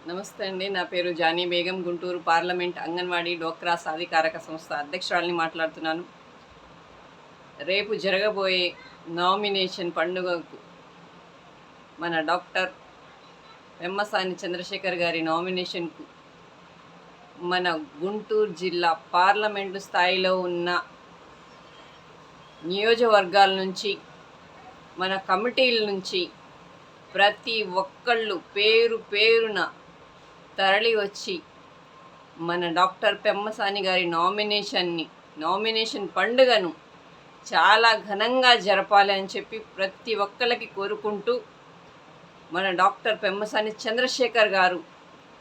నమస్తే అండి. నా పేరు జానీ బేగం. గుంటూరు పార్లమెంట్ అంగన్వాడీ డోక్రా సాధికారక సంస్థ అధ్యక్షురాలిని మాట్లాడుతున్నాను. రేపు జరగబోయే నామినేషన్ పండుగకు మన డాక్టర్ పెమ్మసాని చంద్రశేఖర్ గారి నామినేషన్కు మన గుంటూరు జిల్లా పార్లమెంటు స్థాయిలో ఉన్న నియోజకవర్గాల నుంచి, మన కమిటీల నుంచి ప్రతి ఒక్కళ్ళు పేరు పేరున తరలి వచ్చి మన డాక్టర్ పెమ్మసాని గారి నామినేషన్ పండుగను చాలా ఘనంగా జరపాలి అని చెప్పి ప్రతి ఒక్కరికి కోరుకుంటూ, మన డాక్టర్ పెమ్మసాని చంద్రశేఖర్ గారు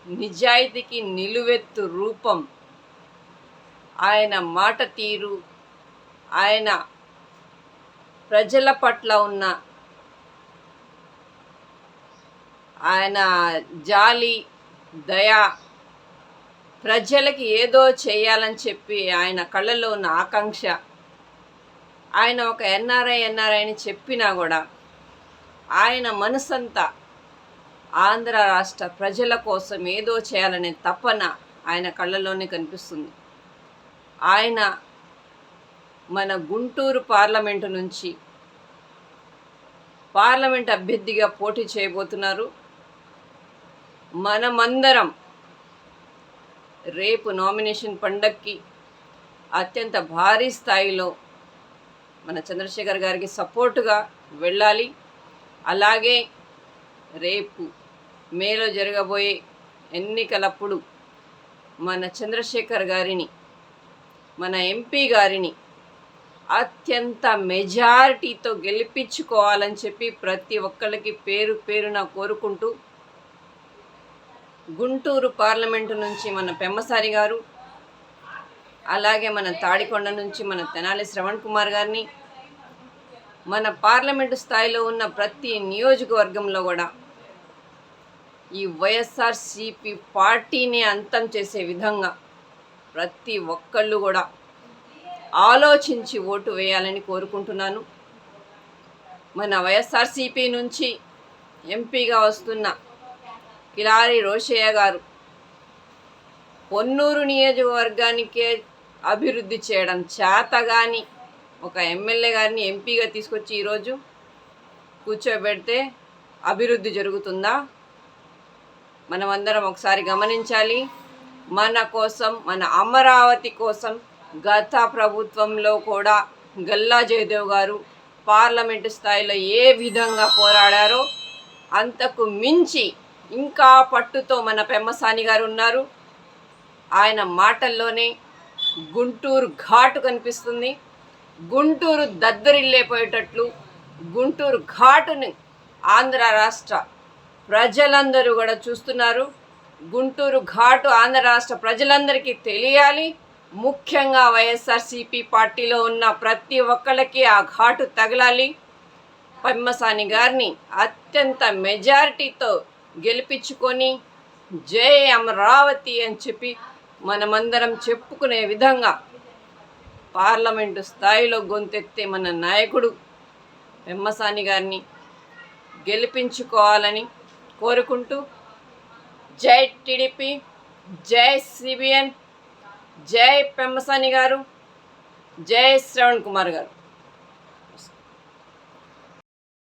నిజాయితీకి నిలువెత్తు రూపం. ఆయన మాట తీరు, ఆయన ప్రజల పట్ల ఉన్న ఆయన జాలి, దయ, ప్రజలకి ఏదో చేయాలని చెప్పి ఆయన కళ్ళల్లో ఉన్న ఆకాంక్ష. ఆయన ఒక ఎన్ఆర్ఐ అని చెప్పినా కూడా ఆయన మనసంతా ఆంధ్ర రాష్ట్ర ప్రజల కోసం ఏదో చేయాలనే తపన ఆయన కళ్ళల్లోనే కనిపిస్తుంది. ఆయన మన గుంటూరు పార్లమెంటు నుంచి పార్లమెంట్ అభ్యర్థిగా పోటీ చేయబోతున్నారు. మనమందరం రేపు నామినేషన్ పండగకి అత్యంత భారీ స్థాయిలో మన చంద్రశేఖర్ గారికి సపోర్టుగా వెళ్ళాలి. అలాగే రేపు మేలో జరగబోయే ఎన్నికలప్పుడు మన చంద్రశేఖర్ గారిని, మన ఎంపీ గారిని అత్యంత మెజారిటీతో గెలిపించుకోవాలని చెప్పి ప్రతి ఒక్కళ్ళకి పేరు పేరున కోరుకుంటూ, గుంటూరు పార్లమెంటు నుంచి మన పెమ్మసాని గారు, అలాగే మన తాడికొండ నుంచి మన తెనాలి శ్రవణ్ కుమార్ గారిని, మన పార్లమెంటు స్థాయిలో ఉన్న ప్రతి నియోజకవర్గంలో కూడా ఈ వైఎస్ఆర్సీపీ పార్టీని అంతం చేసే విధంగా ప్రతి ఒక్కళ్ళు కూడా ఆలోచించి ఓటు వేయాలని కోరుకుంటున్నాను. మన వైఎస్ఆర్సీపీ నుంచి ఎంపీగా వస్తున్న కిలారి రోషయ్య గారు పొన్నూరు నియోజకవర్గానికే అభివృద్ధి చేయడం చేతగాని ఒక ఎమ్మెల్యే గారిని ఎంపీగా తీసుకొచ్చి ఈరోజు కూర్చోబెడితే అభివృద్ధి జరుగుతుందా? మనమందరం ఒకసారి గమనించాలి. మన కోసం, మన అమరావతి కోసం గత ప్రభుత్వంలో కూడా గల్లా జయదేవ్ గారు పార్లమెంటు స్థాయిలో ఏ విధంగా పోరాడారో అంతకు మించి ఇంకా పట్టుతో మన పెమ్మసాని గారు ఉన్నారు. ఆయన మాటల్లోనే గుంటూరు ఘాటు కనిపిస్తుంది. గుంటూరు దద్దరిల్లేపోయేటట్లు గుంటూరు ఘాటుని ఆంధ్ర రాష్ట్ర ప్రజలందరూ కూడా చూస్తున్నారు. గుంటూరు ఘాటు ఆంధ్ర రాష్ట్ర ప్రజలందరికీ తెలియాలి. ముఖ్యంగా వైఎస్ఆర్సీపీ పార్టీలో ఉన్న ప్రతి ఒక్కళ్ళకి ఆ ఘాటు తగలాలి. పెమ్మసాని గారిని అత్యంత మెజారిటీతో గెలిపించుకొని జై అమరావతి అని చెప్పి మనమందరం చెప్పుకునే విధంగా పార్లమెంటు స్థాయిలో గొంతెత్తే మన నాయకుడు పెమ్మసాని గారిని గెలిపించుకోవాలని కోరుకుంటూ, జై టీడీపీ, జై సిబిఎన్, జై పెమ్మసాని గారు, జై శ్రవణ్ కుమార్ గారు.